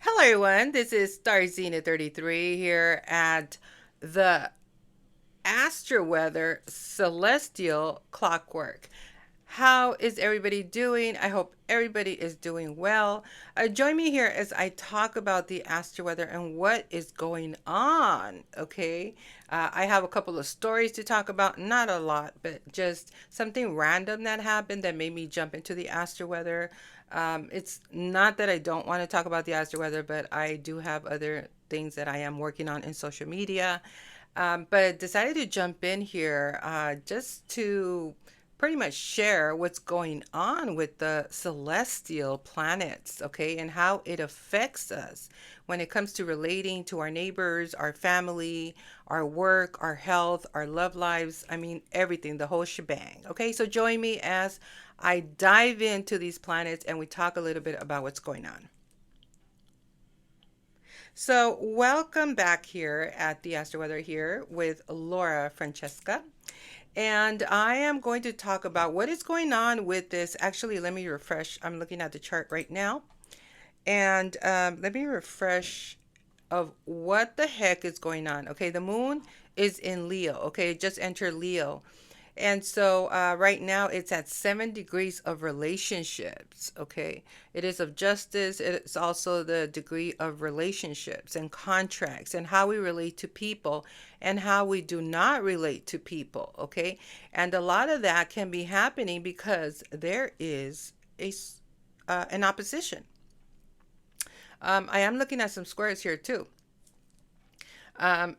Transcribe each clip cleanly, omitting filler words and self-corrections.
Hello, everyone. This is Star Zenith 33 here at the Astro Weather Celestial Clockwork. How is everybody doing? I hope everybody is doing well. Join me here as I talk about the astro weather and what is going on. Okay, I have a couple of stories to talk about, not a lot, but just something random that happened that made me jump into the astro weather. It's not that I don't want to talk about the astro weather, but I do have other things that I am working on in social media. But decided to jump in here just to pretty much share what's going on with the celestial planets, okay, and how it affects us when it comes to relating to our neighbors, our family, our work, our health, our love lives. I mean, everything, the whole shebang. Okay, so join me as I dive into these planets and we talk a little bit about what's going on. So, welcome back here at the Astro Weather here with Laura Francesca. And I am going to talk about what is going on with this. Actually, let me refresh. I'm looking at the chart right now. And let me refresh of what the heck is going on. Okay, the moon is in Leo. Okay, it just entered Leo. And so right now it's at 7 degrees of relationships. Okay. It is of justice. It's also the degree of relationships and contracts and how we relate to people and how we do not relate to people. Okay. And a lot of that can be happening because there is an opposition. I am looking at some squares here too. Well,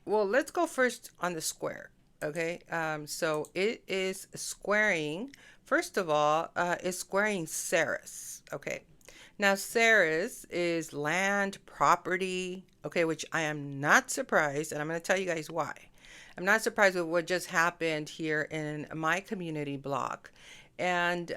let's go first on the square. Okay. So it is squaring, first of all, it's squaring Ceres. Okay. Now, Ceres is land, property. Okay. Which I am not surprised. And I'm going to tell you guys why. I'm not surprised with what just happened here in my community block. And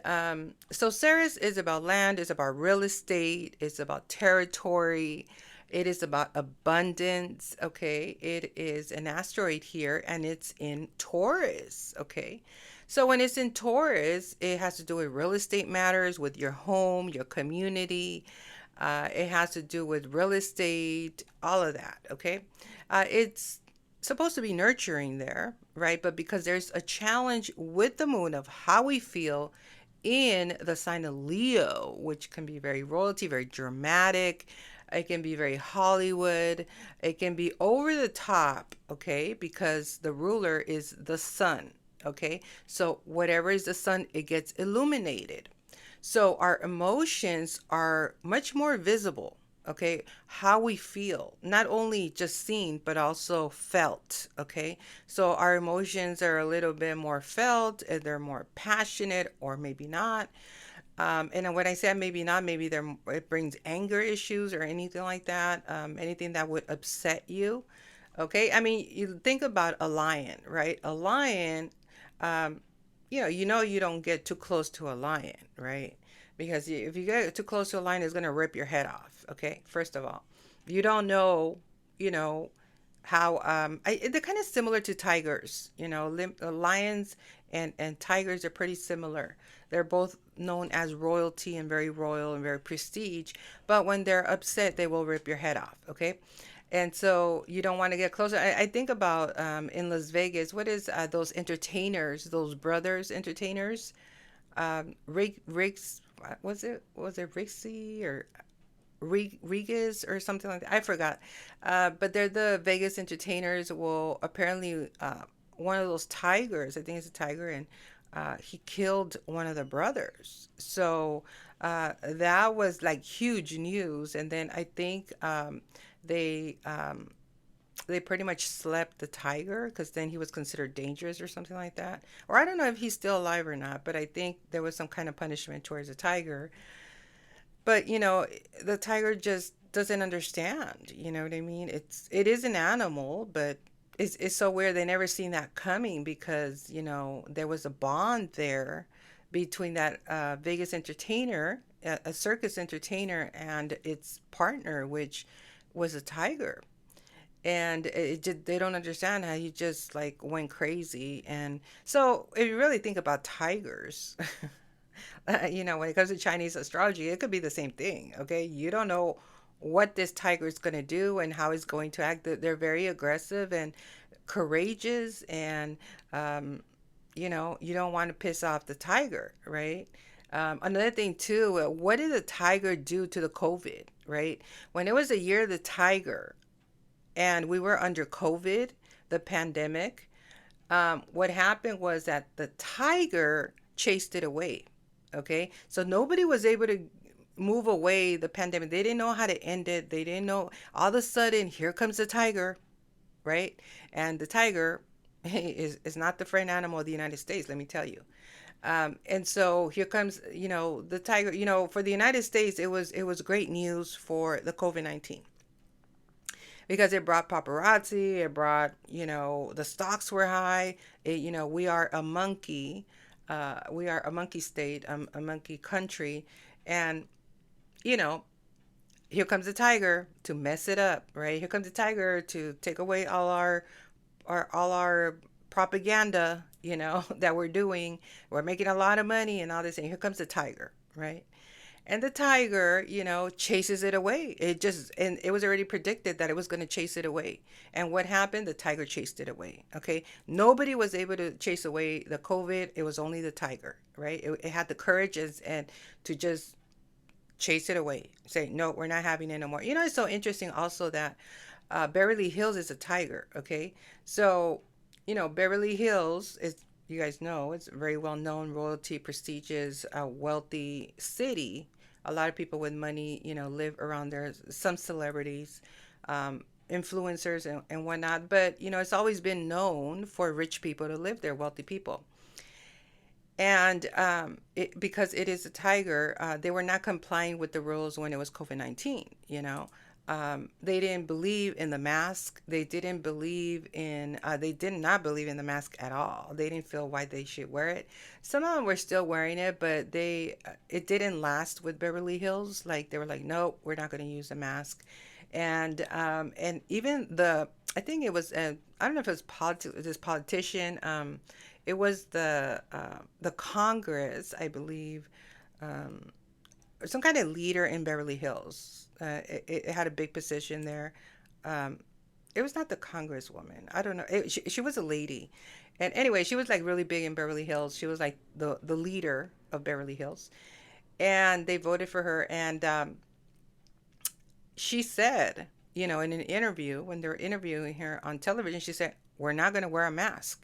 so Ceres is about land, it's about real estate, it's about territory, it is about abundance. Okay. It is an asteroid here and it's in Taurus. Okay. So when it's in Taurus, it has to do with real estate matters, with your home, your community. It has to do with real estate, all of that. Okay. It's supposed to be nurturing there, right? But because there's a challenge with the moon of how we feel in the sign of Leo, which can be very royalty, very dramatic. It can be very Hollywood. It can be over the top, okay? Because the ruler is the sun, okay? So whatever is the sun, it gets illuminated. So our emotions are much more visible, okay? How we feel, not only just seen, but also felt, okay? So our emotions are a little bit more felt, and they're more passionate, or maybe not. And when I say maybe not, maybe it brings anger issues or anything like that, anything that would upset you. Okay, I mean, you think about a lion, right? A lion, um, you don't get too close to a lion, right? Because if you get too close to a lion, it's gonna rip your head off. Okay, first of all, you don't know, you know, how they're kind of similar to tigers. Lions and tigers are pretty similar. They're both known as royalty and very royal and very prestige. But when they're upset, they will rip your head off. Okay. And so you don't want to get closer. I think about in Las Vegas, what is those entertainers, those brothers entertainers? Riggs, was it Rixie or Regis or something like that? I forgot. But they're the Vegas entertainers. Well, apparently, one of those tigers, I think it's a tiger, and he killed one of the brothers. So that was like huge news. And then I think they they pretty much slept the tiger because then he was considered dangerous or something like that. Or I don't know if he's still alive or not, but I think there was some kind of punishment towards the tiger. But the tiger just doesn't understand. You know what I mean? It is an animal, but it's so weird. They never seen that coming because there was a bond there between that Vegas entertainer, a circus entertainer, and its partner, which was a tiger. And they don't understand how he just like went crazy. And so if you really think about tigers, When it comes to Chinese astrology, it could be the same thing. Okay. You don't know what this tiger is going to do and how it's going to act. They're very aggressive and courageous. And, you don't want to piss off the tiger, right? Another thing, too, what did the tiger do to the COVID, right? When it was a year of the tiger and we were under COVID, the pandemic, what happened was that the tiger chased it away. Okay. So nobody was able to move away the pandemic. They didn't know how to end it. They didn't know. All of a sudden, here comes the tiger, right? And the tiger is not the friend animal of the United States, let me tell you. And so here comes, the tiger. For the United States, it was great news for the COVID-19 because it brought paparazzi, it brought, the stocks were high. We are a monkey, we are a monkey state, a monkey country, and you know, here comes the tiger to mess it up, right? Here comes the tiger to take away all our propaganda, that we're doing. We're making a lot of money and all this, and here comes the tiger, right? And the tiger, chases it away. And it was already predicted that it was going to chase it away. And what happened? The tiger chased it away. Okay. Nobody was able to chase away the COVID. It was only the tiger, right? It had the courage and to just chase it away. Say, no, we're not having it no more. It's so interesting also that Beverly Hills is a tiger. Okay. So, Beverly Hills is, you guys know, it's a very well known, royalty, prestigious, wealthy city. A lot of people with money, live around there. Some celebrities, influencers, and whatnot. But, it's always been known for rich people to live there, wealthy people. And because it is a tiger, they were not complying with the rules when it was COVID-19, They didn't believe in the mask. They did not believe in the mask at all. They didn't feel why they should wear it. Some of them were still wearing it, but it didn't last with Beverly Hills. Like they were like, nope, we're not going to use a mask. And even I think it was, I don't know if it was this politician, it was the Congress, I believe, um, or some kind of leader in Beverly Hills. It had a big position there. Um, it was not the congresswoman. I don't know. She was a lady, and anyway, she was like really big in Beverly Hills. She was like the leader of Beverly Hills, and they voted for her. And she said, in an interview when they were interviewing her on television, she said, "We're not going to wear a mask."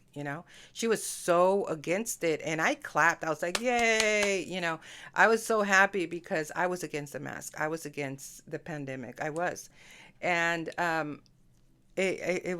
She was so against it, and I clapped. I was like, "Yay!" I was so happy because I was against the mask. I was against the pandemic. I was, and it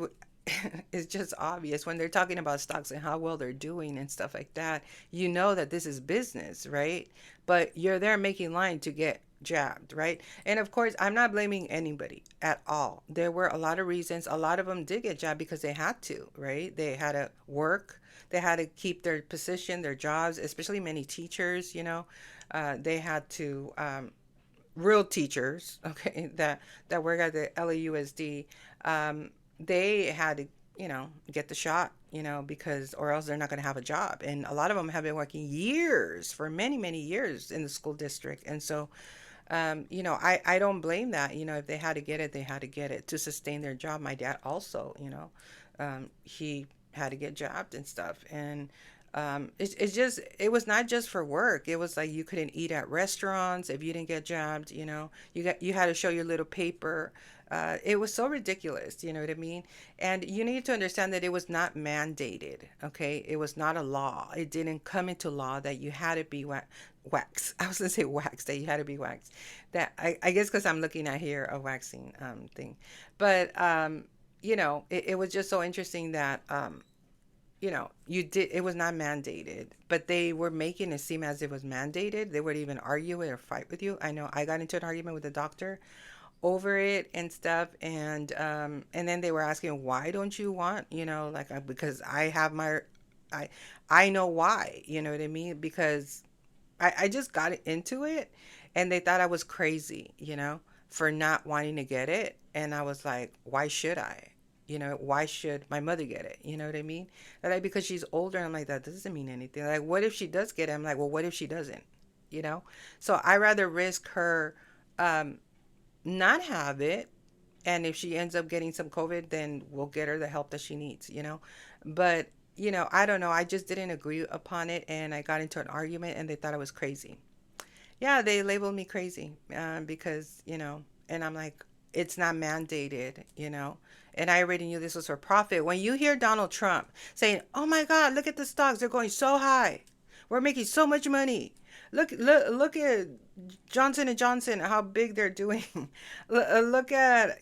it's just obvious when they're talking about stocks and how well they're doing and stuff like that. You know that this is business, right? But you're there making line to get jabbed, right? And of course, I'm not blaming anybody at all. There were a lot of reasons. A lot of them did get jabbed because they had to, right? They had to work. They had to keep their position, their jobs, especially many teachers, they had to, real teachers, okay, that work at the LAUSD, they had to, get the shot, because or else they're not going to have a job. And a lot of them have been working years, for many, many years in the school district. And so, I don't blame that. If they had to get it, they had to get it to sustain their job. My dad also, he had to get jabbed and stuff. And it was not just for work. It was like you couldn't eat at restaurants if you didn't get jabbed. You had to show your little paper. It was so ridiculous. You know what I mean? And you need to understand that it was not mandated. Okay, it was not a law. It didn't come into law that you had to be wax. I was gonna say wax, that you had to be waxed. That I guess because I'm looking at here a waxing thing, but it was just so interesting that it was not mandated, but they were making it seem as it was mandated. They would even argue it or fight with you. I know I got into an argument with the doctor over it and stuff, and then they were asking, why don't you want, like, because I have I I know why, you know what I mean? Because I just got into it, and they thought I was crazy, for not wanting to get it. And I was like, why should I? Why should my mother get it? You know what I mean? They're like, because she's older. I'm like, that doesn't mean anything. Like, what if she does get it? I'm like, well, what if she doesn't? you know? So I rather risk her um, not have it. And if she ends up getting some COVID, then we'll get her the help that she needs, you know? But, I don't know. I just didn't agree upon it. And I got into an argument and they thought I was crazy. Yeah, they labeled me crazy because, and I'm like, it's not mandated, and I already knew this was for profit. When you hear Donald Trump saying, "Oh my God, look at the stocks, they're going so high, we're making so much money. Look at Johnson and Johnson, how big they're doing. Look at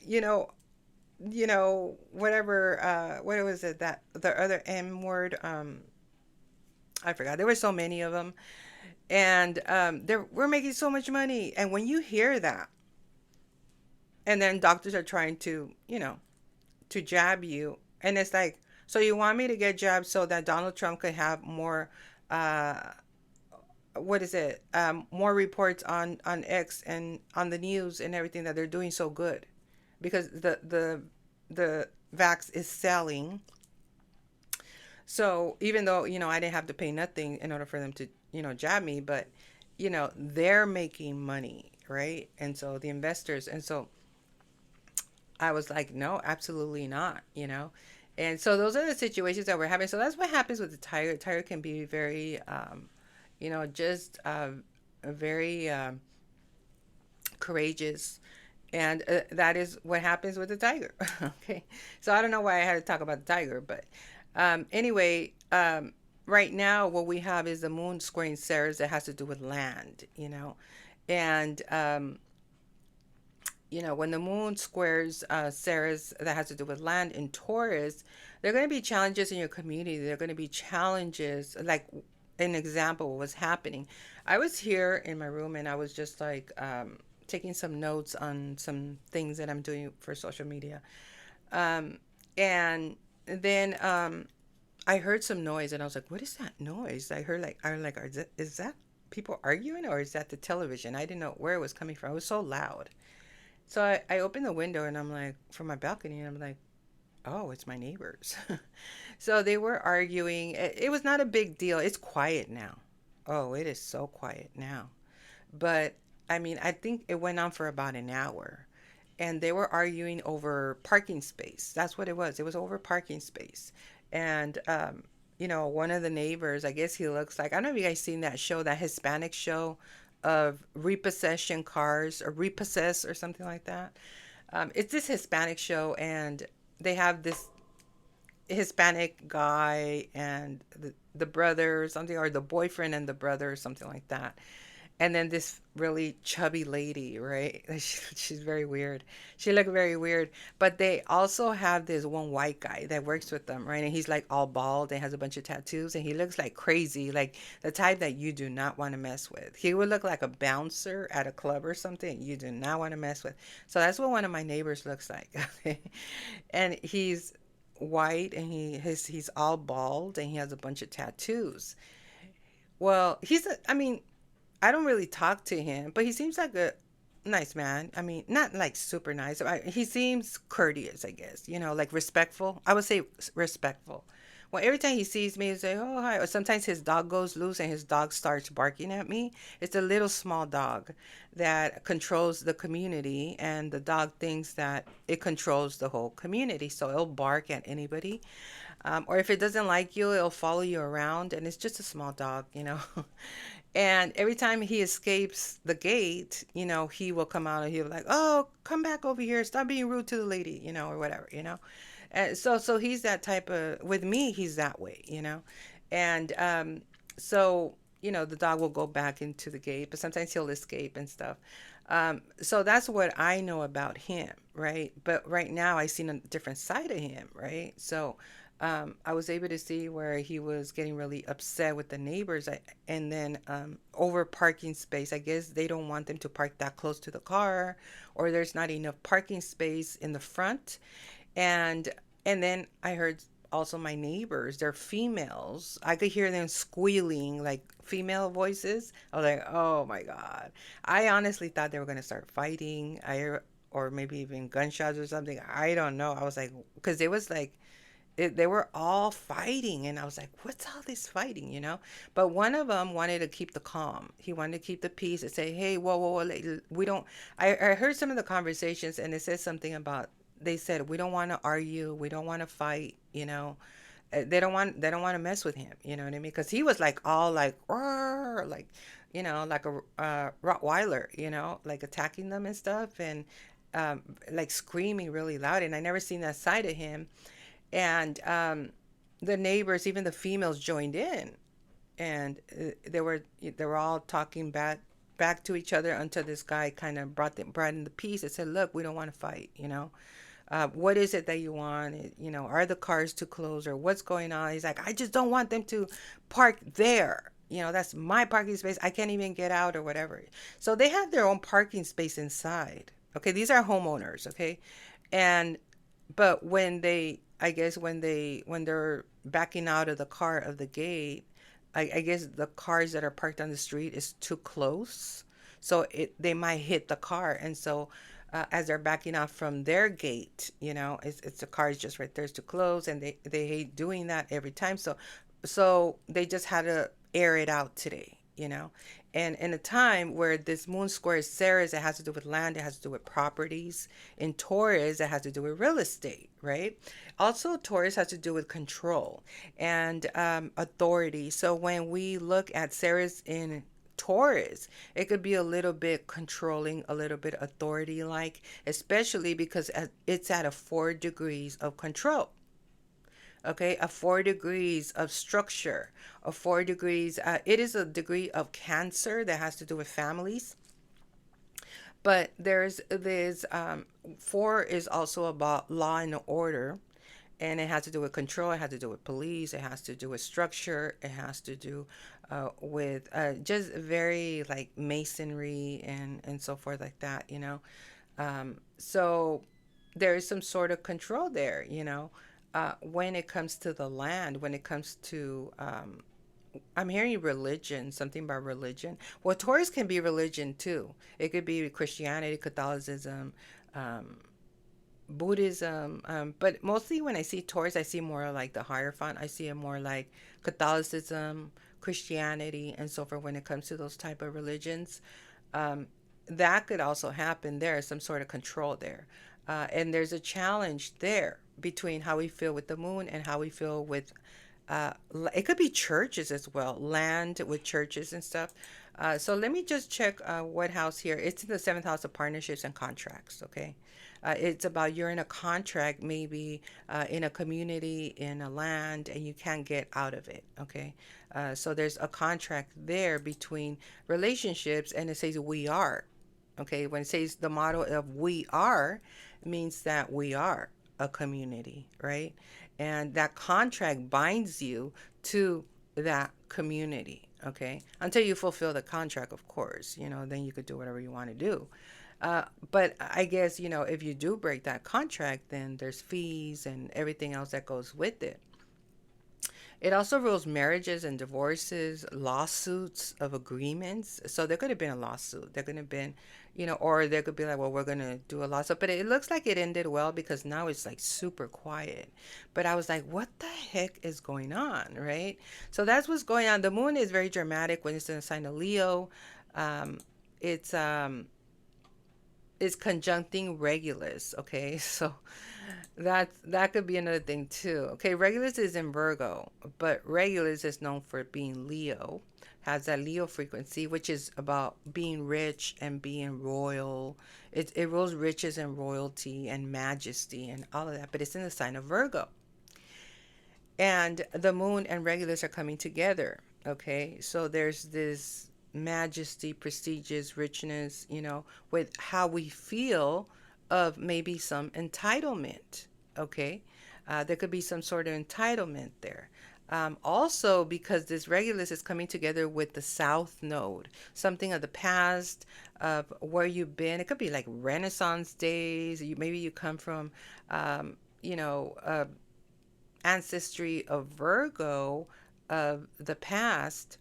whatever. What was it that the other M word? I forgot. There were so many of them, and we're making so much money. And when you hear that, and then doctors are trying to to jab you, and it's like, so you want me to get jabbed so that Donald Trump could have more uh what is it, more reports on X and on the news and everything, that they're doing so good because the vax is selling. So even though, I didn't have to pay nothing in order for them to, jab me, but, they're making money, right? And so the investors, and so I was like, no, absolutely not, And so those are the situations that we're having. So that's what happens with the tiger. Tiger can be very, just very courageous. And that is what happens with the tiger. Okay. So I don't know why I had to talk about the tiger, but anyway, right now what we have is the moon squaring Ceres that has to do with land, and when the moon squares Ceres that has to do with land in Taurus, there are going to be challenges in your community. There are going to be challenges, like an example what was happening. I was here in my room and I was just like taking some notes on some things that I'm doing for social media. Um, and then I heard some noise and I was like, what is that noise? Is that people arguing or is that the television? I didn't know where it was coming from. It was so loud. So I opened the window and I'm like, from my balcony, and I'm like, oh, it's my neighbors. So they were arguing. It was not a big deal. It's quiet now. Oh, it is so quiet now. But I mean, I think it went on for about an hour. And they were arguing over parking space. That's what it was. It was over parking space. And, one of the neighbors, I guess he looks like, I don't know if you guys seen that show, that Hispanic show of repossession cars, or repossess or something like that. It's this Hispanic show, and they have this Hispanic guy and the brother or something, or the boyfriend and the brother or something like that. And then this really chubby lady, right? She's very weird. She looked very weird. But they also have this one white guy that works with them, right? And he's like all bald and has a bunch of tattoos, and he looks like crazy, like the type that you do not want to mess with. He would look like a bouncer at a club or something you do not want to mess with. So that's what one of my neighbors looks like. And he's white, and he's all bald, and he has a bunch of tattoos. Well, I mean, I don't really talk to him, but he seems like a nice man. I mean, not like super nice. He seems courteous, I guess, like respectful. I would say respectful. Well, every time he sees me, he's like, oh, hi. Or sometimes his dog goes loose and his dog starts barking at me. It's a little small dog that controls the community, and the dog thinks that it controls the whole community. So it'll bark at anybody. Or if it doesn't like you, it'll follow you around, and it's just a small dog. And every time he escapes the gate, he will come out and he'll be like, oh, come back over here. Stop being rude to the lady, or whatever. And so he's that type of, with me, he's that way. And so, the dog will go back into the gate, but sometimes he'll escape and stuff. So that's what I know about him, right? But right now I seen a different side of him, right? So I was able to see where he was getting really upset with the neighbors, and then over parking space. I guess they don't want them to park that close to the car, or there's not enough parking space in the front. And and then I heard also my neighbors, they're females. I could hear them squealing like female voices. I was like, oh my God. I honestly thought they were going to start fighting. Or maybe even gunshots or something. I don't know. I was like, because it was like, they were all fighting, and I was like, what's all this fighting, you know? But one of them wanted to keep the calm. He wanted to keep the peace and say, hey, whoa, whoa, whoa, we don't. I heard some of the conversations, and it said something about, they said, we don't want to argue, we don't want to fight, you know. They don't want to mess with him, you know what I mean? Because he was like all like, "Roar," like, you know, like a Rottweiler, you know, like attacking them and stuff, and like screaming really loud. And I never seen that side of him. And the neighbors, even the females, joined in, and they were all talking back to each other until this guy kind of brought in the peace and said, "Look, we don't want to fight, you know. What is it that you want? You know, are the cars too close or what's going on?" He's like, "I just don't want them to park there. You know, that's my parking space. I can't even get out or whatever." So they have their own parking space inside. Okay, these are homeowners. Okay, and but when they, I guess when they're backing out of the car of the gate, I guess the cars that are parked on the street is too close, so they might hit the car, and so as they're backing off from their gate, you know, it's the car is just right there, it's too close, and they hate doing that every time, so they just had to air it out today, you know. And in a time where this moon square is Ceres, it has to do with land, it has to do with properties. In Taurus, it has to do with real estate, right? Also, Taurus has to do with control and authority. So when we look at Ceres in Taurus, it could be a little bit controlling, a little bit authority like, especially because it's at a 4 degrees of control. Okay, a 4 degrees of structure, a 4 degrees. It is a degree of Cancer that has to do with families, but there's four is also about law and order, and it has to do with control. It has to do with police. It has to do with structure. It has to do with just very like masonry and so forth like that. You know, so there is some sort of control there, you know, when it comes to the land, when it comes to, I'm hearing religion, something about religion. Well, Taurus can be religion too. It could be Christianity, Catholicism, um, Buddhism. But mostly when I see Taurus, I see more like the Hierophant. I see it more like Catholicism, Christianity, and so forth when it comes to those type of religions. Um, that could also happen there, some sort of control there. And there's a challenge there between how we feel with the moon and how we feel with it could be churches as well, land with churches and stuff. So let me just check what house here. It's in the seventh house of partnerships and contracts. Okay. It's about you're in a contract, maybe in a community, in a land, and you can't get out of it. Okay. So there's a contract there between relationships, and it says we are. Okay. When it says the motto of we are, it means that we are a community, right? And that contract binds you to that community, okay? Until you fulfill the contract, of course, you know, then you could do whatever you want to do. But I guess, you know, if you do break that contract, then there's fees and everything else that goes with it. It also rules marriages and divorces, lawsuits of agreements. So there could have been a lawsuit. There could have been, you know, or there could be like, well, we're going to do a lawsuit. But it looks like it ended well because now it's like super quiet. But I was like, what the heck is going on, right? So that's what's going on. The moon is very dramatic when it's in a sign of Leo. Um, it's is conjuncting Regulus. Okay, so that could be another thing too. Okay, Regulus is in Virgo, but Regulus is known for being Leo, has that Leo frequency, which is about being rich and being royal. It rules riches and royalty and majesty and all of that, but it's in the sign of Virgo. And the moon and Regulus are coming together. Okay, so there's this majesty, prestigious richness, you know, with how we feel of maybe some entitlement. Okay, there could be some sort of entitlement there. Also, because this Regulus is coming together with the South Node, something of the past, of where you've been. It could be like Renaissance days. Maybe you come from, you know, ancestry of Virgo of the past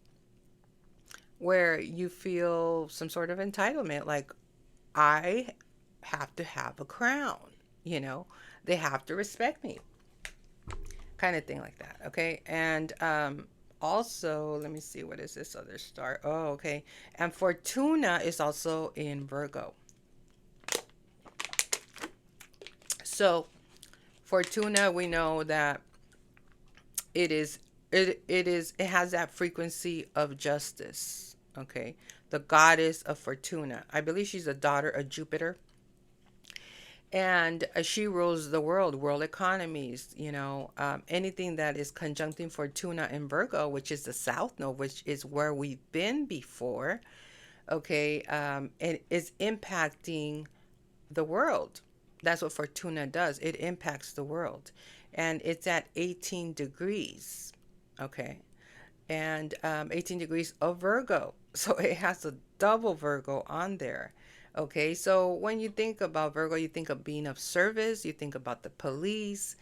where you feel some sort of entitlement, like, I have to have a crown, you know, they have to respect me. kind of thing like that. Okay. And also, let me see, what is this other star? Oh, okay. And Fortuna is also in Virgo. So Fortuna, we know that it is it has that frequency of justice. Okay. The goddess of Fortuna. I believe she's a daughter of Jupiter, and she rules the world economies, anything that is conjuncting Fortuna in Virgo, which is the south node, which is where we've been before. Okay. And is impacting the world. That's what Fortuna does. It impacts the world, and it's at 18 degrees. Okay. And 18 degrees of Virgo. So it has a double Virgo on there. Okay, so when you think about Virgo, you think of being of service, you think about the police,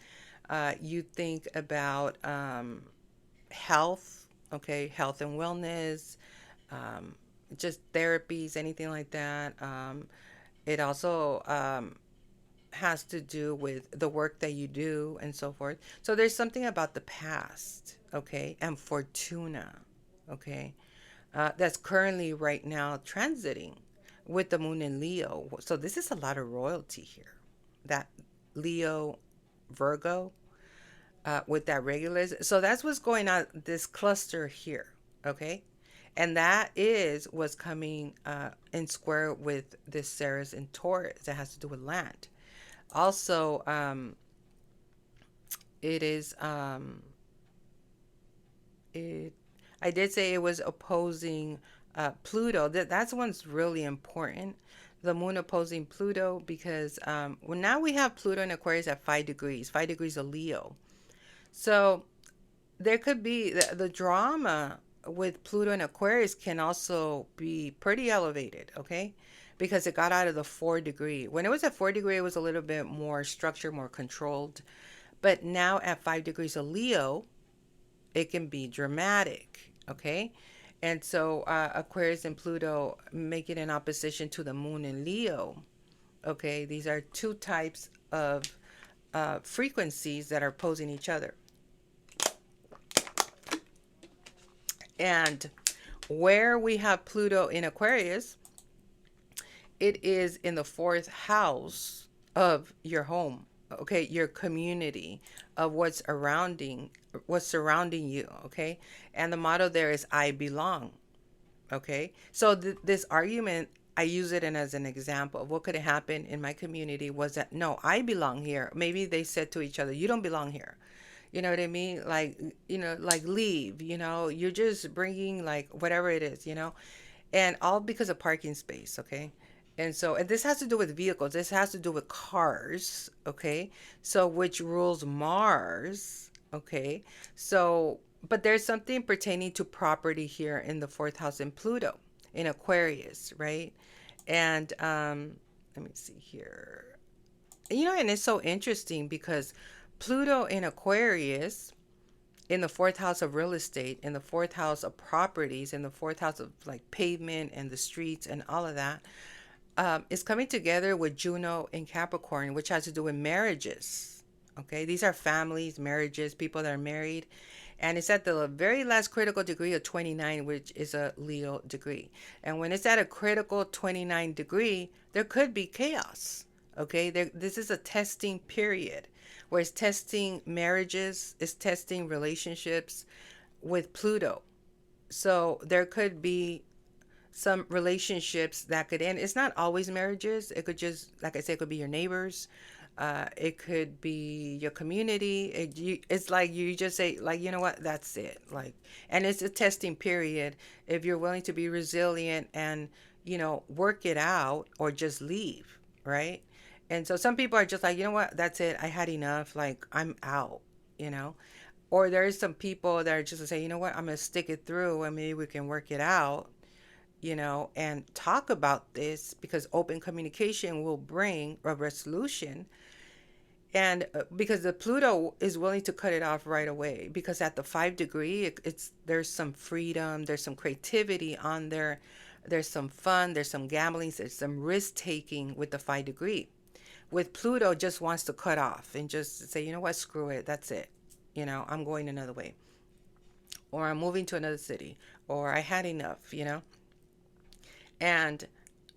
you think about health, okay, health and wellness, um, just therapies, anything like that. It also has to do with the work that you do and so forth. So there's something about the past, okay, and Fortuna, okay, that's currently right now transiting with the moon in Leo. So this is a lot of royalty here. That Leo, Virgo, with that regular. So that's what's going on, this cluster here, okay? And that is what's coming in square with this Ceres in Taurus that has to do with land. Also, it is it. I did say it was opposing Pluto. That's one's really important. The moon opposing Pluto because well, now we have Pluto in Aquarius at 5 degrees, 5 degrees of Leo. So there could be the drama with Pluto and Aquarius can also be pretty elevated, okay? Because it got out of the 4 degree. When it was at 4 degree, it was a little bit more structured, more controlled. But now at 5 degrees of Leo, it can be dramatic, okay? And so Aquarius and Pluto make it in opposition to the moon in Leo, okay? These are two types of frequencies that are opposing each other. And where we have Pluto in Aquarius, it is in the fourth house of your home, okay, your community, of what's surrounding you, okay? And the motto there is I belong, okay? So this argument, I use it as an example of what could have happened in my community was that no, I belong here. Maybe they said to each other, you don't belong here. You know what I mean? Like, like leave, you're just bringing like whatever it is, and all because of parking space, okay? And so, and this has to do with vehicles. This has to do with cars, okay? So, which rules Mars, okay? So, but there's something pertaining to property here in the fourth house in Pluto, in Aquarius, right? And let me see here. And it's so interesting because Pluto in Aquarius, in the fourth house of real estate, in the fourth house of properties, in the fourth house of like pavement and the streets and all of that, is coming together with Juno in Capricorn, which has to do with marriages. Okay, these are families, marriages, people that are married. And it's at the very last critical degree of 29, which is a Leo degree. And when it's at a critical 29 degree, there could be chaos. Okay, this is a testing period where it's testing marriages, it's testing relationships with Pluto. So there could be some relationships that could end. It's not always marriages. It could just, like I said, it could be your neighbors. It could be your community. It's like you just say, like, you know what, that's it. Like, and it's a testing period. If you're willing to be resilient and, work it out or just leave, right? And so some people are just like, you know what, that's it. I had enough. Like, I'm out, you know? Or there's some people that are just to say, you know what, I'm going to stick it through and maybe we can work it out, and talk about this because open communication will bring a resolution. And because the Pluto is willing to cut it off right away, because at the 5 degree, it's there's some freedom, there's some creativity on there, there's some fun, there's some gambling, there's some risk taking with the 5 degree. With Pluto, just wants to cut off and just say, you know what, screw it, that's it. I'm going another way, or I'm moving to another city, or I had enough, and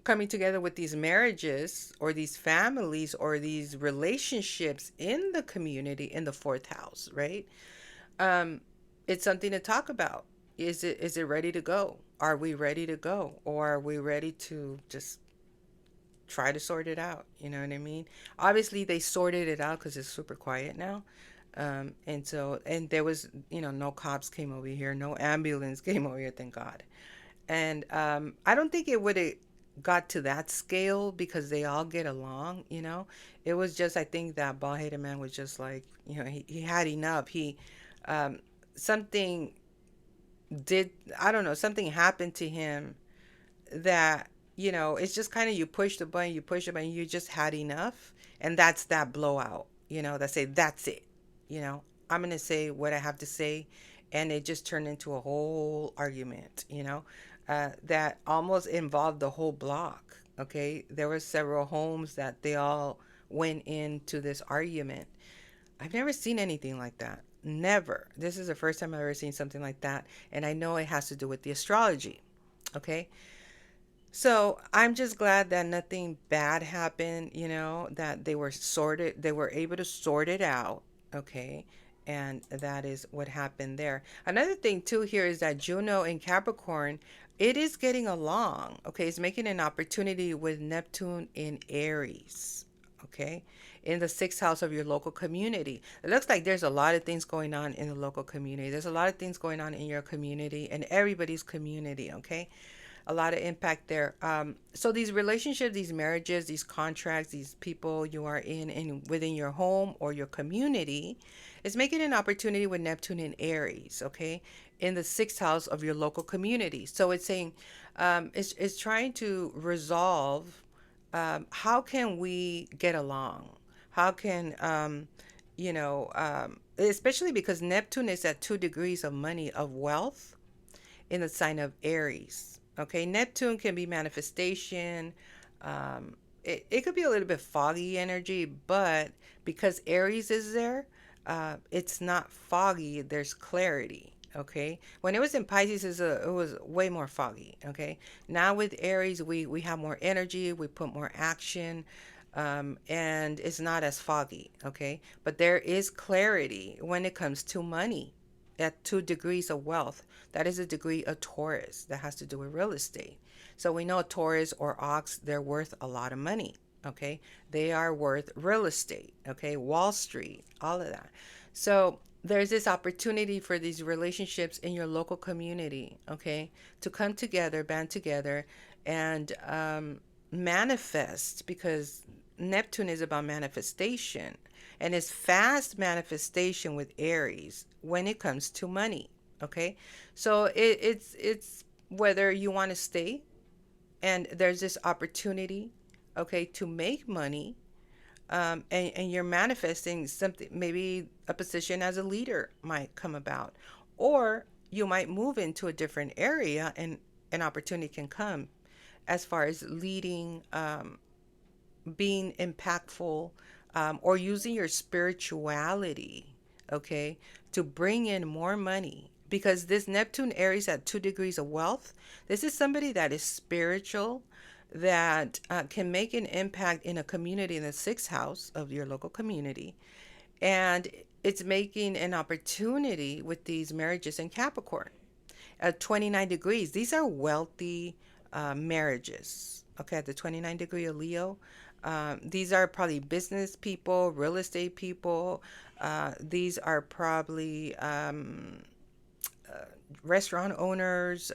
coming together with these marriages or these families or these relationships in the community in the fourth house, right? um, it's something to talk about. Is it ready to go? Are we ready to go, or are we ready to just try to sort it out? You know what I mean? Obviously, they sorted it out because it's super quiet now. And there was, no cops came over here, no ambulance came over here, thank God. And I don't think it would have got to that scale because they all get along. It was just, I think that bald headed man was just like, he had enough. Um, something did, I don't know, something happened to him that, it's just kind of, you push the button, you just had enough. And that's that blowout, that say, that's it. You know, I'm going to say what I have to say. And it just turned into a whole argument, that almost involved the whole block. Okay. There were several homes that they all went into this argument. I've never seen anything like that. Never. This is the first time I've ever seen something like that. And I know it has to do with the astrology. Okay. So I'm just glad that nothing bad happened, that they were able to sort it out. Okay. And that is what happened there. Another thing too here is that Juno in Capricorn, it is getting along. Okay. It's making an opportunity with Neptune in Aries. Okay. In the sixth house of your local community. It looks like there's a lot of things going on in the local community. There's a lot of things going on in your community and everybody's community. Okay, a lot of impact there. So these relationships, these marriages, these contracts, these people you are in within your home or your community is making an opportunity with Neptune in Aries, okay, in the sixth house of your local community. So it's saying, it's trying to resolve, how can we get along? How can, especially because Neptune is at 2 degrees of money, of wealth in the sign of Aries. Okay, Neptune can be manifestation. It could be a little bit foggy energy, but because Aries is there, it's not foggy. There's clarity. Okay, when it was in Pisces, it was way more foggy. Okay, now with Aries, we have more energy. We put more action. And it's not as foggy. Okay, but there is clarity when it comes to money at 2 degrees of wealth. That is a degree of Taurus that has to do with real estate. So we know Taurus or Ox, they're worth a lot of money. Okay. They are worth real estate. Okay. Wall Street, all of that. So there's this opportunity for these relationships in your local community. Okay. To come together, band together, and manifest, because Neptune is about manifestation, and it's fast manifestation with Aries when it comes to money. Okay, so it's whether you want to stay, and there's this opportunity, okay, to make money, and you're manifesting something. Maybe a position as a leader might come about, or you might move into a different area, and an opportunity can come as far as leading, being impactful, or using your spirituality, okay, to bring in more money. Because this Neptune Aries at 2 degrees of wealth, this is somebody that is spiritual, that can make an impact in a community in the sixth house of your local community. And it's making an opportunity with these marriages in Capricorn at 29 degrees. These are wealthy marriages. Okay, at the 29 degree of Leo, these are probably business people, real estate people. These are probably restaurant owners,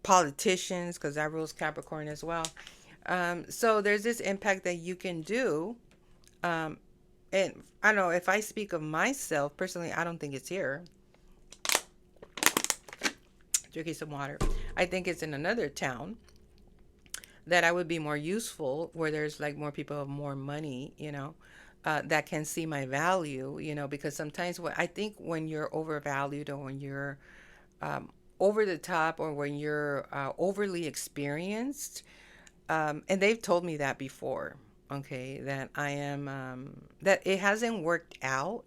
politicians, because that rules Capricorn as well. So there's this impact that you can do. Um, and I don't know, if I speak of myself personally, I don't think it's here. Drinking some water. I think it's in another town that I would be more useful, where there's like more people have more money, that can see my value, because sometimes what I think, when you're overvalued, or when you're over the top, or when you're overly experienced, and they've told me that before, okay, that I am, that it hasn't worked out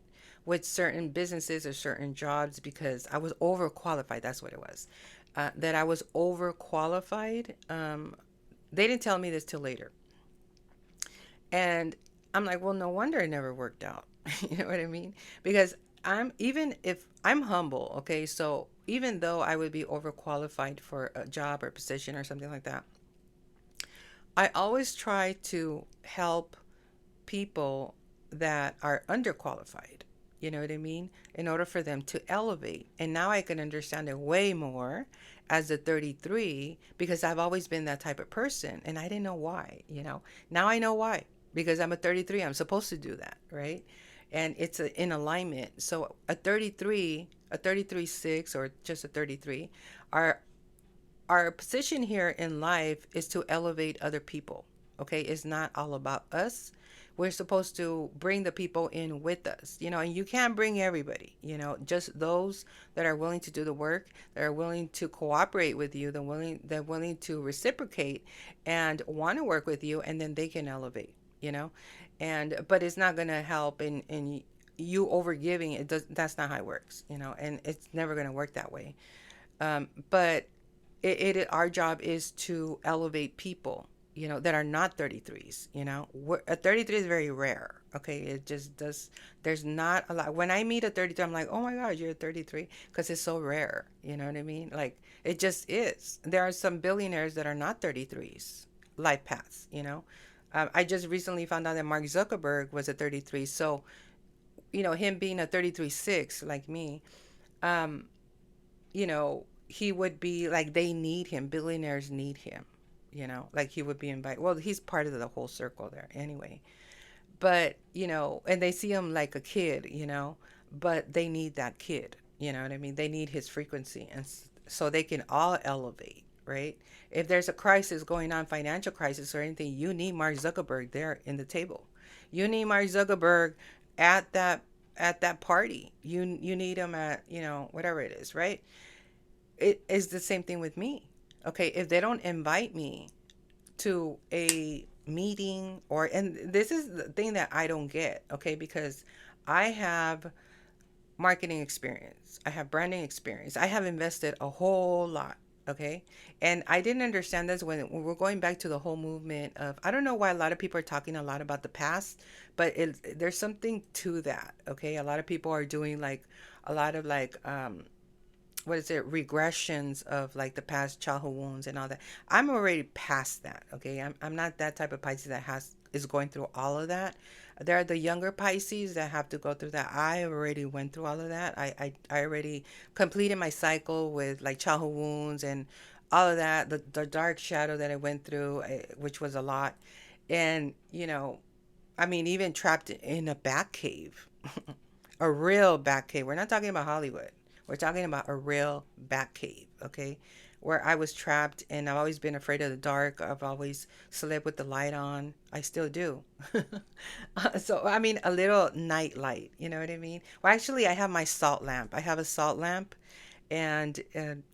with certain businesses or certain jobs because I was overqualified. That's what it was. That I was overqualified. They didn't tell me this till later. And I'm like, well, no wonder it never worked out. You know what I mean? Because I'm, even if I'm humble, okay, so even though I would be overqualified for a job or position or something like that, I always try to help people that are underqualified. You know what I mean? In order for them to elevate. And now I can understand it way more as a 33 because I've always been that type of person and I didn't know why, you know. Now I know why because I'm a 33. I'm supposed to do that, right? And it's in alignment. So a 33, a 33-6 or just a 33 are our position here in life is to elevate other people. Okay, it's not all about us. We're supposed to bring the people in with us, you know, and you can't bring everybody, you know, just those that are willing to do the work, that are willing to cooperate with you, they're willing to reciprocate and want to work with you, and then they can elevate, you know. And but it's not gonna help in you over giving. It does, that's not how it works, you know, and it's never gonna work that way. But our job is to elevate people, you know, that are not 33s. You know, a 33 is very rare. Okay, it just does. There's not a lot. When I meet a 33, I'm like, oh my god, you're a 33, because it's so rare. You know what I mean? Like it just is. There are some billionaires that are not 33s, life paths. You know, I just recently found out that Mark Zuckerberg was a 33. So you know, him being a 33-6 like me, um, you know, he would be like, they need him. Billionaires need him, you know, like he would be invited. Well, he's part of the whole circle there anyway. But, you know, and they see him like a kid, you know, but they need that kid, you know what I mean? They need his frequency. And so they can all elevate, right? If there's a crisis going on, financial crisis or anything, you need Mark Zuckerberg there in the table. You need Mark Zuckerberg at that party. You need him at, you know, whatever it is, right? It is the same thing with me. Okay, if they don't invite me to a meeting, or, and this is the thing that I don't get, okay, because I have marketing experience, I have branding experience, I have invested a whole lot, okay, and I didn't understand this when we're going back to the whole movement of, I don't know why a lot of people are talking a lot about the past, but there's something to that, okay. A lot of people are doing like a lot of like what is it, regressions of like the past childhood wounds and all that. I'm already past that, okay. I'm not that type of Pisces that has is going through all of that. There are the younger Pisces that have to go through that. I already went through all of that. I already completed my cycle with like childhood wounds and all of that, the dark shadow that I went through, which was a lot. And you know, I mean, even trapped in a bat cave, a real bat cave. We're not talking about Hollywood. We're talking about a real bat cave, okay? Where I was trapped and I've always been afraid of the dark. I've always slept with the light on. I still do. So, I mean, a little night light, you know what I mean? Well, actually, I have my salt lamp. I have a salt lamp, and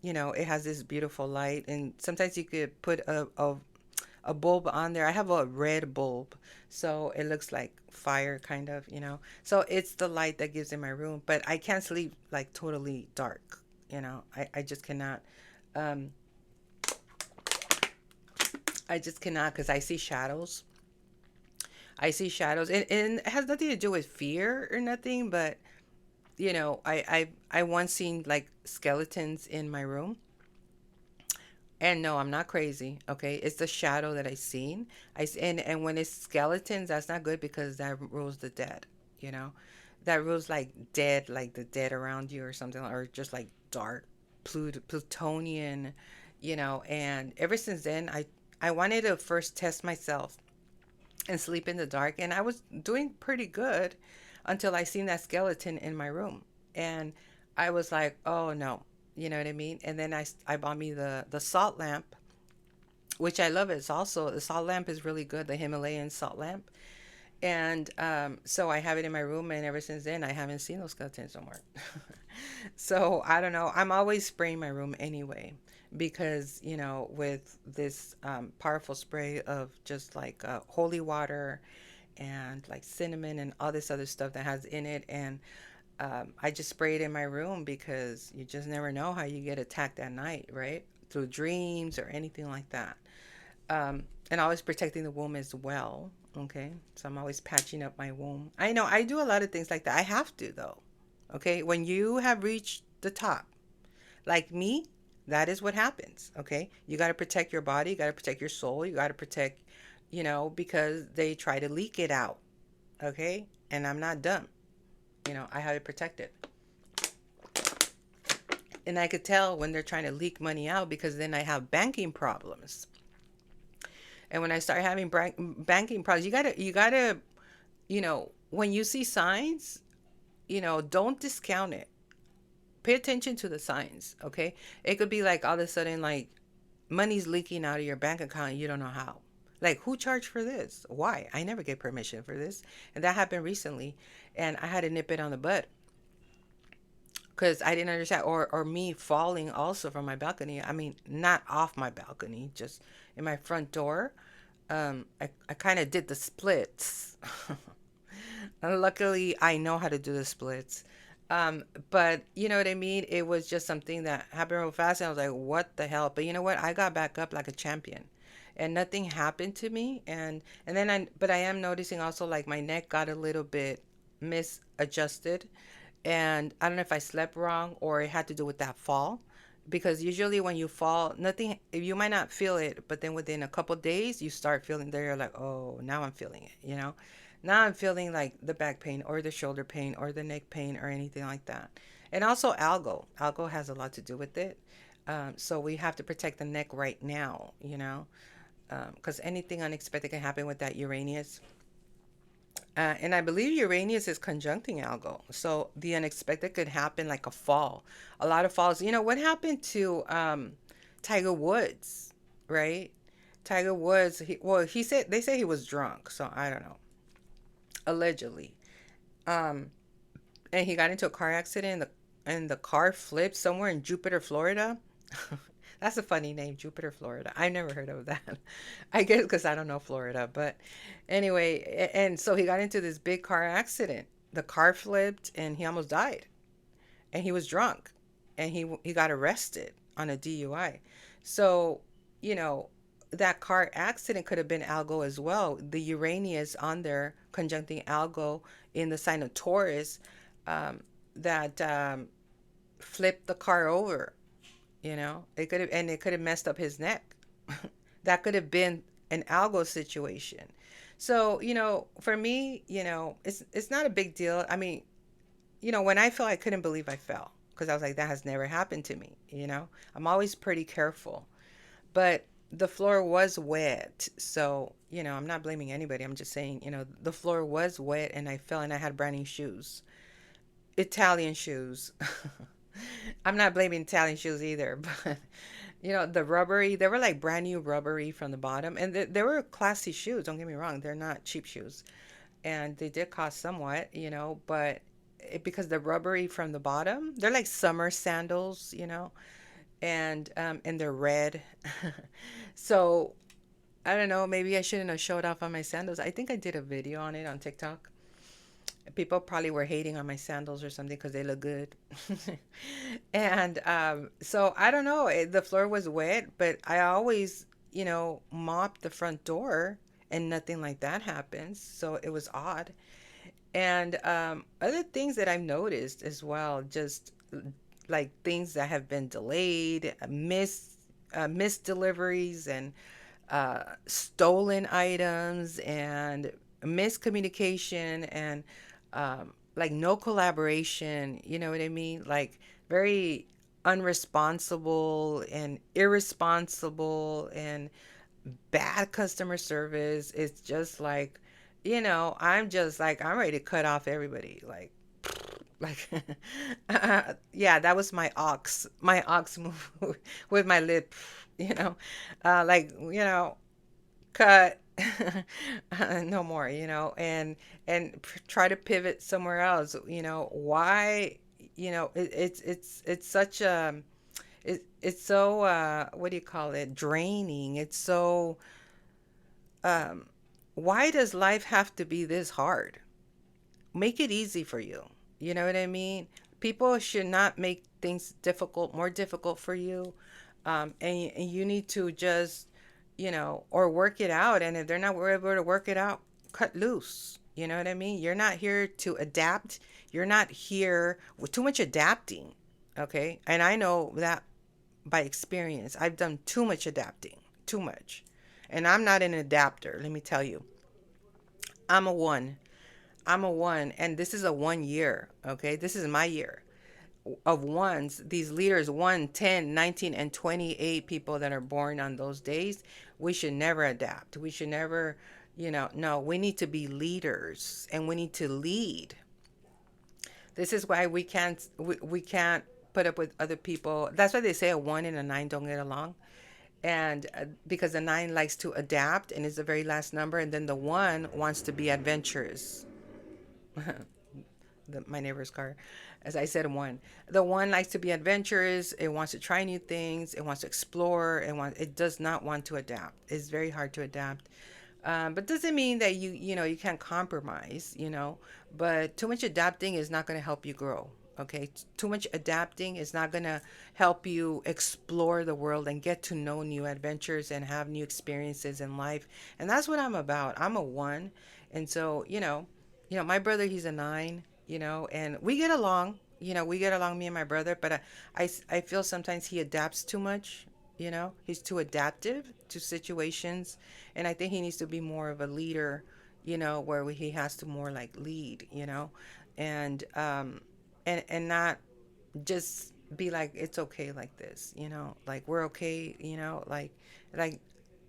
you know, it has this beautiful light. And sometimes you could put a bulb on there. I have a red bulb, so it looks like fire, kind of, you know. So it's the light that gives in my room, but I can't sleep like totally dark, you know. I just cannot. Um, I just cannot because I see shadows. I see shadows, and it has nothing to do with fear or nothing, but you know, I once seen like skeletons in my room. And no, I'm not crazy. Okay, it's the shadow that I seen. And when it's skeletons, that's not good because that rules the dead. You know, that rules like dead, like the dead around you or something, or just like dark, Plutonian. You know, and ever since then, I wanted to first test myself and sleep in the dark, and I was doing pretty good until I seen that skeleton in my room, and I was like, oh no, you know what I mean. And then I bought me the salt lamp, which I love. It's also, the salt lamp is really good, the Himalayan salt lamp. And so I have it in my room, and ever since then I haven't seen those skeletons no more. So I don't know, I'm always spraying my room anyway, because you know, with this powerful spray of just like holy water and like cinnamon and all this other stuff that has in it. And I just spray it in my room because you just never know how you get attacked at night, right? Through dreams or anything like that. And always protecting the womb as well. Okay. So I'm always patching up my womb. I know I do a lot of things like that. I have to, though. Okay. When you have reached the top, like me, that is what happens. Okay. You got to protect your body. You got to protect your soul. You got to protect, because they try to leak it out. Okay. And I'm not dumb. I have to protect it. And I could tell when they're trying to leak money out because then I have banking problems. And when I start having banking problems, when you see signs, don't discount it. Pay attention to the signs, okay? It could be like all of a sudden, like money's leaking out of your bank account and you don't know how. Like, who charged for this? Why? I never get permission for this. And that happened recently. And I had to nip it on the butt because I didn't understand. Or me falling also from my balcony. I mean, not off my balcony, just in my front door. I kind of did the splits. And luckily, I know how to do the splits. But you know what I mean? It was just something that happened real fast. And I was like, what the hell? But you know what? I got back up like a champion. And nothing happened to me. But I am noticing also like my neck got a little bit misadjusted. And I don't know if I slept wrong or it had to do with that fall. Because usually when you fall, nothing, you might not feel it, but then within a couple days, you start feeling there. You're like, oh, now I'm feeling it. Now I'm feeling like the back pain or the shoulder pain or the neck pain or anything like that. And also algo. Algo has a lot to do with it. So we have to protect the neck right now, because anything unexpected can happen with that Uranus. And I believe Uranus is conjuncting Algo. So the unexpected could happen like a fall. A lot of falls. What happened to Tiger Woods, right? Tiger Woods, he said, they say he was drunk. So I don't know. Allegedly. Um, and he got into a car accident and the car flipped somewhere in Jupiter, Florida. That's a funny name, Jupiter, Florida. I never heard of that. I guess because I don't know Florida. But anyway, and so he got into this big car accident. The car flipped and he almost died. And he was drunk. And he got arrested on a DUI. So, you know, that car accident could have been Algo as well. The Uranus on there conjuncting Algo in the sign of Taurus, um, that flipped the car over. It could have messed up his neck. That could have been an algo situation. So, for me, it's not a big deal. I mean, when I fell, I couldn't believe I fell because I was like, that has never happened to me. I'm always pretty careful. But the floor was wet. So, I'm not blaming anybody. I'm just saying, the floor was wet and I fell and I had brand new shoes. Italian shoes. I'm not blaming Italian shoes either, but the rubbery, they were like brand new rubbery from the bottom, and they were classy shoes. Don't get me wrong, they're not cheap shoes, and they did cost somewhat, but because the rubbery from the bottom, they're like summer sandals, and they're red. So I don't know, maybe I shouldn't have showed off on my sandals. I think I did a video on it on TikTok. People probably were hating on my sandals or something because they look good. And so I don't know. The floor was wet, but I always, mop the front door and nothing like that happens. So it was odd. And other things that I've noticed as well, just like things that have been delayed, missed deliveries, and stolen items, and miscommunication, and like no collaboration. You know what I mean? Like very unresponsible and irresponsible and bad customer service. It's just like, I'm just like, I'm ready to cut off everybody. Like, yeah, that was my ox move with my lip, you know, like, cut. No more, try to pivot somewhere else. Why? It's such a, it's so, what do you call it, draining. It's so, um why does life have to be this hard? Make it easy for you. You know what I mean? People should not make things difficult, more difficult for you. And you need to just, or work it out. And if they're not able to work it out, cut loose. You know what I mean? You're not here to adapt. You're not here with too much adapting. Okay. And I know that by experience. I've done too much adapting, too much. And I'm not an adapter, let me tell you. I'm a one. I'm a one, and this is a 1 year, okay? This is my year of ones. These leaders, 1, 10, 19, and 28 people that are born on those days, we should never adapt. We should never, no, we need to be leaders and we need to lead. This is why we can't put up with other people. That's why they say a 1 and a 9 don't get along. And because the 9 likes to adapt and is the very last number, and then the 1 wants to be adventurous. My neighbor's car, as I said, 1. The 1 likes to be adventurous. It wants to try new things. It wants to explore. It does not want to adapt. It's very hard to adapt. But doesn't mean that you can't compromise. But too much adapting is not going to help you grow. Okay, too much adapting is not going to help you explore the world and get to know new adventures and have new experiences in life. And that's what I'm about. I'm a 1. And so, my brother, he's a 9, and we get along. We get along, me and my brother, but I feel sometimes he adapts too much. He's too adaptive to situations, and I think he needs to be more of a leader, where he has to more like lead, and not just be like it's okay like this, like we're okay, like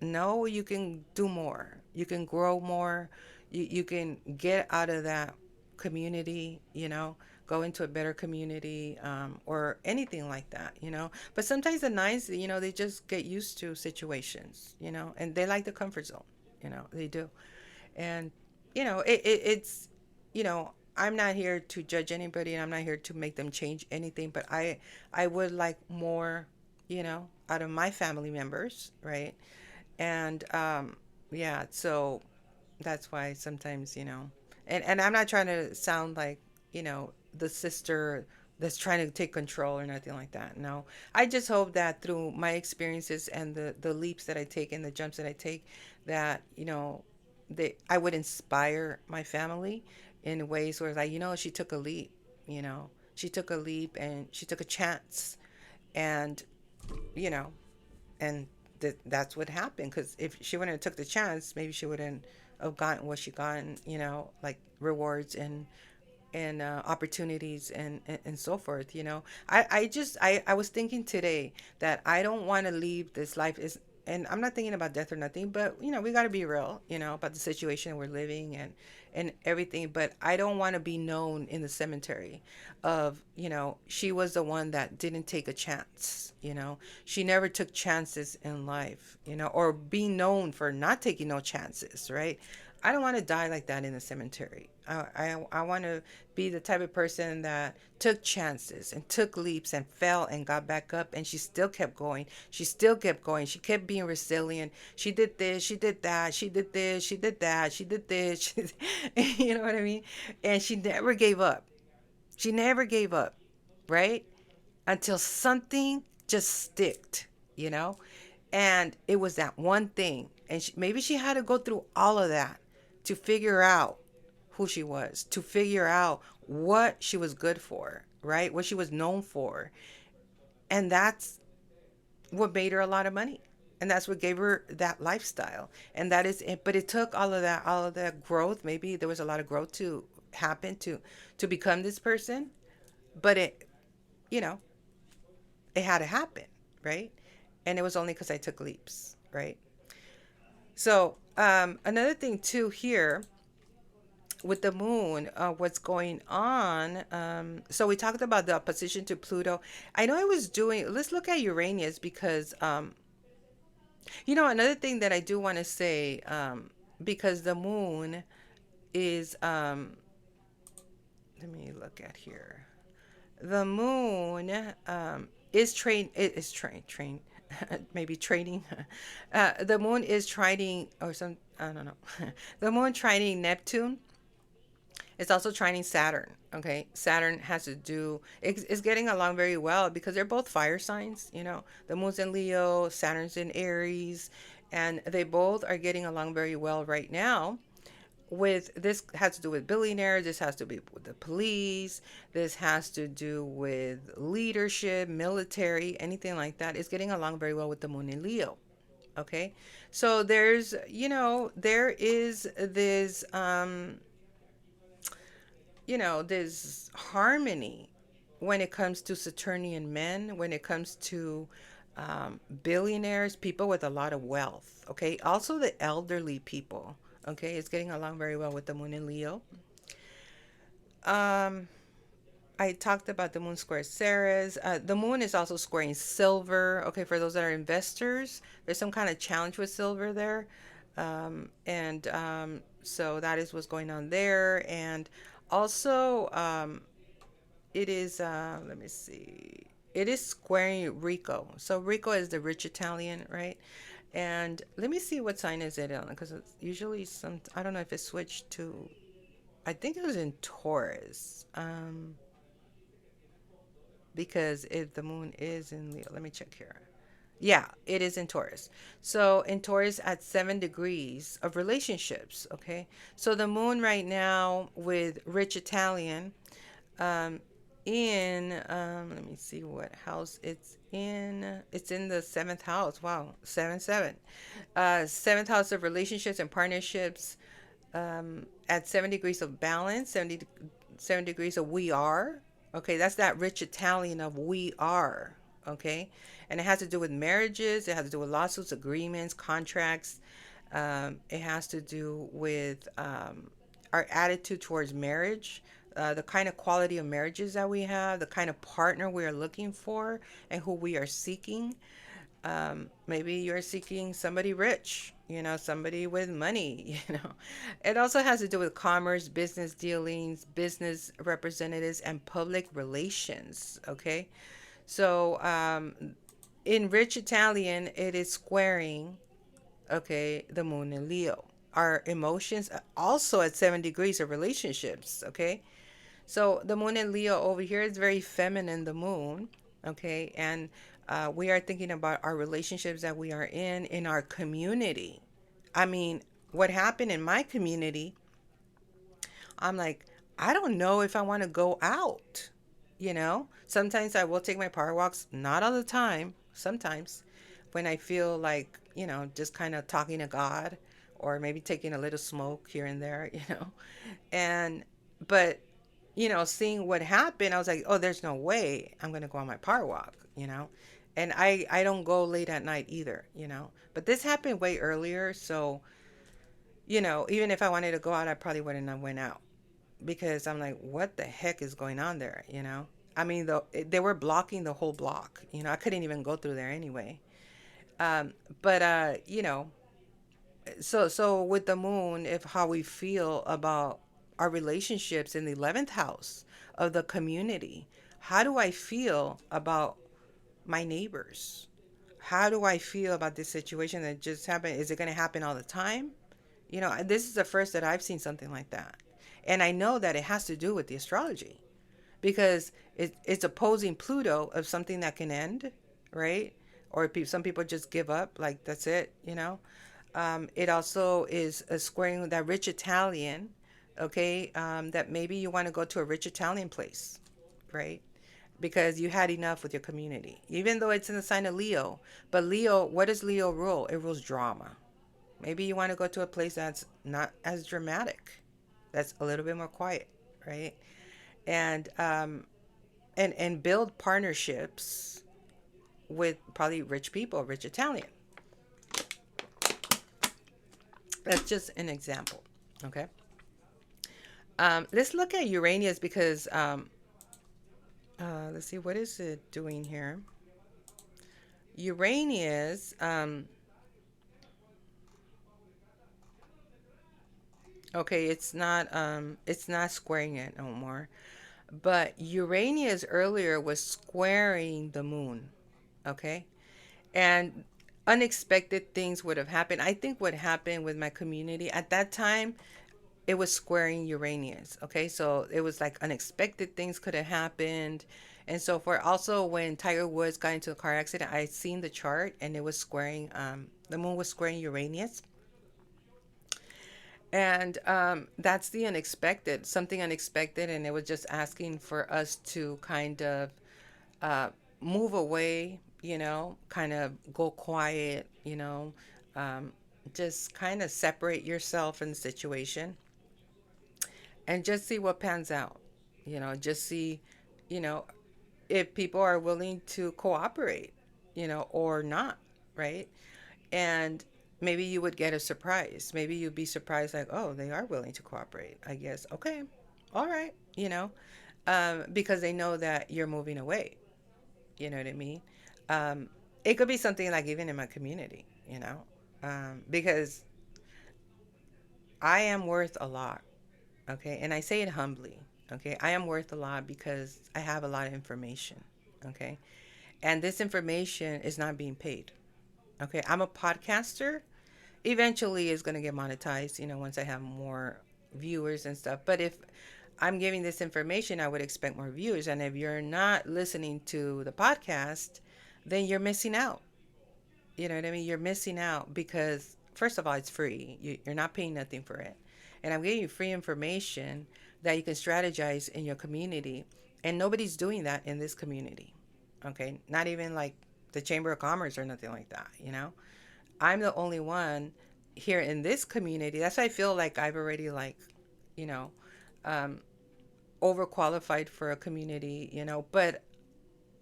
no, you can do more, you can grow more, you can get out of that community, go into a better community, or anything like that, but sometimes the nines, they just get used to situations, and they like the comfort zone, they do. And it's, I'm not here to judge anybody, and I'm not here to make them change anything, but I would like more, out of my family members, right? And yeah, so that's why sometimes, and I'm not trying to sound like, the sister that's trying to take control or nothing like that. No, I just hope that through my experiences and the leaps that I take and the jumps that I take, that, I would inspire my family in ways where, like, she took a leap, she took a leap and she took a chance, and, you know, and that's what happened. Because if she wouldn't have took the chance, maybe she wouldn't have gotten what she gotten, like rewards and opportunities and so forth. I was thinking today that I don't want to leave this life is, and I'm not thinking about death or nothing, but we got to be real, about the situation we're living and everything. But I don't want to be known in the cemetery of, she was the one that didn't take a chance. She never took chances in life, or be known for not taking no chances, right? I don't want to die like that in the cemetery. I want to be the type of person that took chances and took leaps and fell and got back up, and she still kept going. She still kept going. She kept being resilient. She did this, she did that, she did this, she did that, she did this. You know what I mean? And she never gave up. She never gave up, right? Until something just sticked, you know? And it was that one thing. And maybe she had to go through all of that to figure out who she was, to figure out what she was good for, right? What she was known for. And that's what made her a lot of money. And that's what gave her that lifestyle. And that is it. But it took all of that growth. Maybe there was a lot of growth to happen to become this person. But you know, it had to happen, right? And it was only because I took leaps, right? So another thing too here with the moon, what's going on. So we talked about the opposition to Pluto. I know I was doing, let's look at Uranus because, another thing that I do want to say, because the moon is, let me look at here. The moon train, maybe training. The moon is trining, or some, I don't know. The moon trining Neptune, It's also trining Saturn. Okay, Saturn has to do. It's getting along very well because they're both fire signs. You know, the moon's in Leo, Saturn's in Aries, and they both are getting along very well right now. With this has to do with billionaires. This has to be with the police. This has to do with leadership, military, anything like that. It's getting along very well with the moon in Leo. Okay, so there's, there is this there's harmony when it comes to Saturnian men, when it comes to billionaires, people with a lot of wealth. Okay. Also, the elderly people. Okay. It's getting along very well with the moon in Leo. Um, I talked about the moon square Ceres. The moon is also squaring silver. Okay. For those that are investors, there's some kind of challenge with silver there. And so that is what's going on there. And also, it is, let me see, it is squaring Rico. So Rico is the rich Italian, right? And let me see what sign is it on, because it's usually some, I don't know if it switched to, I think it was in Taurus. Because if the moon is in Leo, let me check here. Yeah, it is in Taurus. So in Taurus at 7 degrees of relationships. Okay. So the moon right now with rich Italian, um, in let me see what house it's in. It's in the seventh house. Wow, 7 7. Seventh house of relationships and partnerships. At 7 degrees of balance, 7 degrees of we are. Okay, that's that rich Italian of we are. Okay, and it has to do with marriages. It has to do with lawsuits, agreements, contracts. It has to do with our attitude towards marriage, the kind of quality of marriages that we have, the kind of partner we are looking for, and who we are seeking. Maybe you're seeking somebody rich, somebody with money, It also has to do with commerce, business dealings, business representatives, and public relations. Okay. So, in rich Italian, it is squaring, okay, the moon in Leo. Our emotions also at 7 degrees of relationships. Okay. So the moon in Leo over here is very feminine, the moon. Okay. And we are thinking about our relationships that we are in our community. I mean, what happened in my community, I'm like, I don't know if I want to go out. Sometimes I will take my power walks, not all the time, sometimes when I feel like, just kind of talking to God or maybe taking a little smoke here and there, And, but, seeing what happened, I was like, oh, there's no way I'm going to go on my power walk. And I don't go late at night either. But this happened way earlier. So, even if I wanted to go out, I probably wouldn't have went out because I'm like, what the heck is going on there? I mean, they were blocking the whole block. I couldn't even go through there anyway. But so with the moon, if how we feel about our relationships in the 11th house of the community, how do I feel about my neighbors? How do I feel about this situation that just happened? Is it going to happen all the time? This is the first that I've seen something like that. And I know that it has to do with the astrology because it's opposing Pluto of something that can end, right? Or some people just give up, like that's it. It also is a squaring that rich Italian, okay? That maybe you want to go to a rich Italian place, right? Because you had enough with your community, even though it's in the sign of Leo. But Leo, what does Leo rule? It rules drama. Maybe you want to go to a place that's not as dramatic, that's a little bit more quiet, right? And and build partnerships with probably rich people, rich Italian. That's just an example. Okay. Let's look at Uranus because let's see, what is it doing here? Uranus, okay, it's not squaring it no more. But Uranus earlier was squaring the moon. Okay. And unexpected things would have happened. I think what happened with my community at that time, it was squaring Uranus. Okay, so it was like unexpected things could have happened and so forth. Also, when Tiger Woods got into a car accident, I seen the chart and it was squaring, the moon was squaring Uranus. And that's the unexpected, something unexpected. And it was just asking for us to kind of uh, move away, kind of go quiet, just kind of separate yourself from the situation and just see what pans out. Just see, you know, if people are willing to cooperate, or not, right? And maybe you would get a surprise. Maybe you'd be surprised, like, oh, they are willing to cooperate. I guess, okay, all right, because they know that you're moving away. You know what I mean? Um, it could be something like even in my community, because I am worth a lot. Okay. And I say it humbly. Okay. I am worth a lot because I have a lot of information. Okay. And this information is not being paid. Okay. I'm a podcaster. Eventually it's going to get monetized, once I have more viewers and stuff. But if I'm giving this information, I would expect more viewers. And if you're not listening to the podcast, then you're missing out. You know what I mean? You're missing out because, first of all, it's free. You're not paying nothing for it. And I'm giving you free information that you can strategize in your community. And nobody's doing that in this community. Okay. Not even like the Chamber of Commerce or nothing like that. I'm the only one here in this community. That's why I feel like I've already, like, you know, um, overqualified for a community, but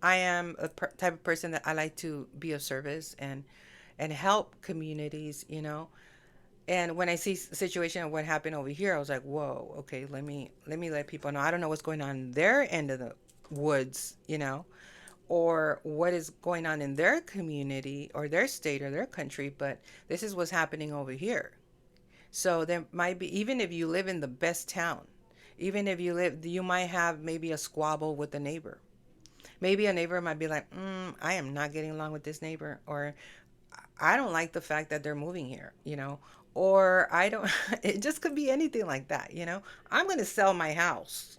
I am a type of person that I like to be of service and help communities, And when I see situation of what happened over here, I was like, whoa, okay, let me let people know. I don't know what's going on in their end of the woods, or what is going on in their community or their state or their country, but this is what's happening over here. So there might be, even if you live in the best town, even if you might have maybe a squabble with a neighbor. Maybe a neighbor might be like, I am not getting along with this neighbor, or I don't like the fact that they're moving here, or I don't, it just could be anything like that. I'm going to sell my house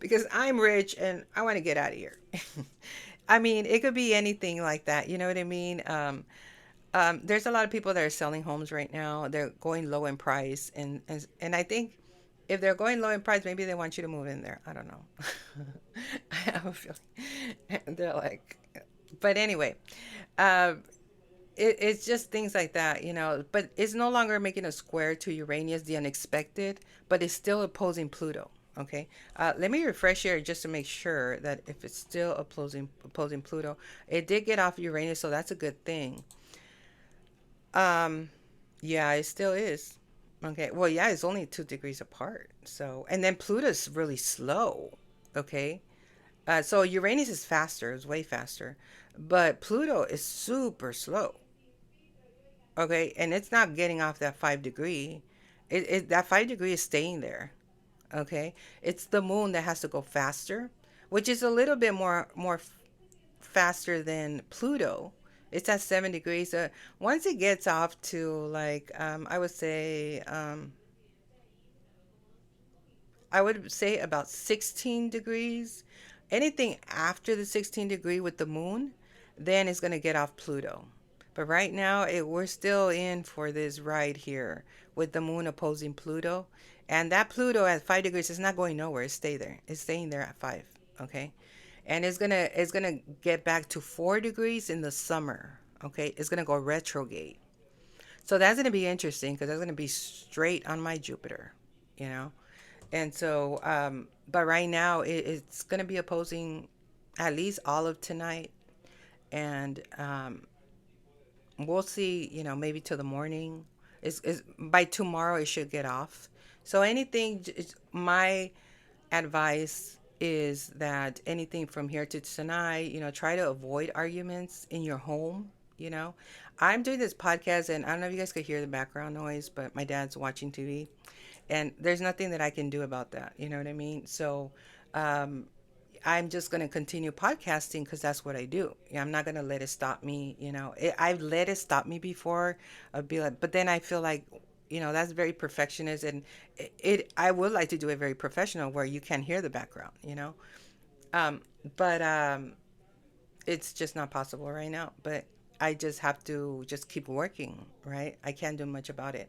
because I'm rich and I want to get out of here. I mean, it could be anything like that. You know what I mean? There's a lot of people that are selling homes right now. They're going low in price, and I think if they're going low in price, maybe they want you to move in there. I don't know. I have a feeling they're like, but anyway, uh, it's just things like that, But it's no longer making a square to Uranus, the unexpected, but it's still opposing Pluto. Okay, let me refresh here just to make sure that if it's still opposing Pluto, it did get off Uranus, so that's a good thing. Um, yeah, it still is. Okay, well, yeah, it's only 2 degrees apart. So, and then Pluto's really slow. Okay, so Uranus is faster, it's way faster, but Pluto is super slow. Okay, and it's not getting off that 5 degree. That 5 degree is staying there. Okay, it's the moon that has to go faster, which is a little bit more faster than Pluto. It's at 7 degrees. Once it gets off to like, I would say about 16 degrees. Anything after the 16 degree with the moon, then it's going to get off Pluto. But right now, we're still in for this ride here with the moon opposing Pluto. And that Pluto at 5 degrees is not going nowhere. It's stay there. It's staying there at 5. Okay. And it's gonna get back to 4 degrees in the summer. Okay. It's gonna go retrograde. So that's gonna be interesting because that's gonna be straight on my Jupiter, you know. And so, but right now it's going to be opposing at least all of tonight. And we'll see, maybe till the morning. By tomorrow, it should get off. So anything, my advice is that anything from here to tonight, try to avoid arguments in your home. You know, I'm doing this podcast, and I don't know if you guys could hear the background noise, but my dad's watching TV, and there's nothing that I can do about that. You know what I mean? So, um, I'm just going to continue podcasting because that's what I do. I'm not going to let it stop me. I've let it stop me before. I'd be like, but then I feel like, that's very perfectionist, and I would like to do it very professional where you can hear the background. Um, but it's just not possible right now. But I just have to just keep working, right? I can't do much about it.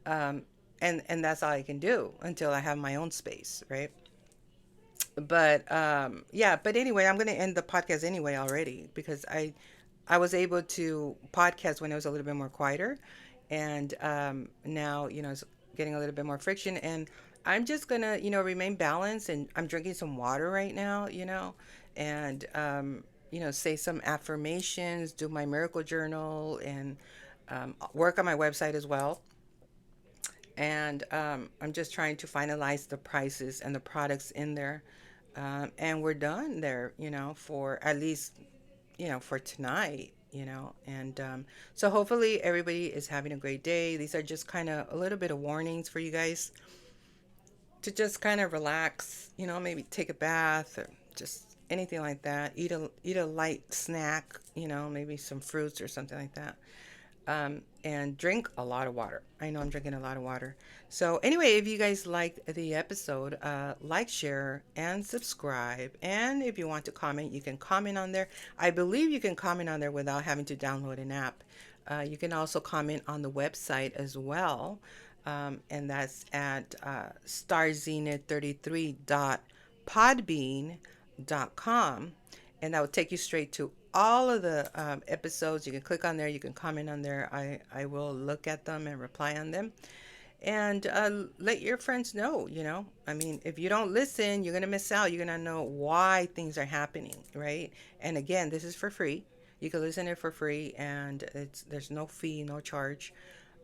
Um, and that's all I can do until I have my own space, right? But yeah, but anyway, I'm going to end the podcast anyway already because I was able to podcast when it was a little bit more quieter, and now it's getting a little bit more friction, and I'm just gonna remain balanced, and I'm drinking some water right now, and say some affirmations, do my miracle journal, and work on my website as well. And I'm just trying to finalize the prices and the products in there. And we're done there, for at least, for tonight, And so hopefully everybody is having a great day. These are just kind of a little bit of warnings for you guys to just kind of relax, maybe take a bath or just anything like that. Eat a light snack, maybe some fruits or something like that, and drink a lot of water. I know I'm drinking a lot of water. So, anyway, if you guys liked the episode, like, share, and subscribe. And if you want to comment, you can comment on there. I believe you can comment on there without having to download an app. You can also comment on the website as well. And that's at starzenith33.podbean.com, and that will take you straight to all of the episodes. You can click on there, you can comment on there. I will look at them and reply on them. And let your friends know, I mean, if you don't listen, you're going to miss out. You're going to know why things are happening, right? And again, this is for free. You can listen to it for free, and there's no fee, no charge.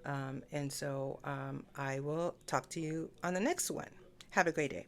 And so I will talk to you on the next one. Have a great day.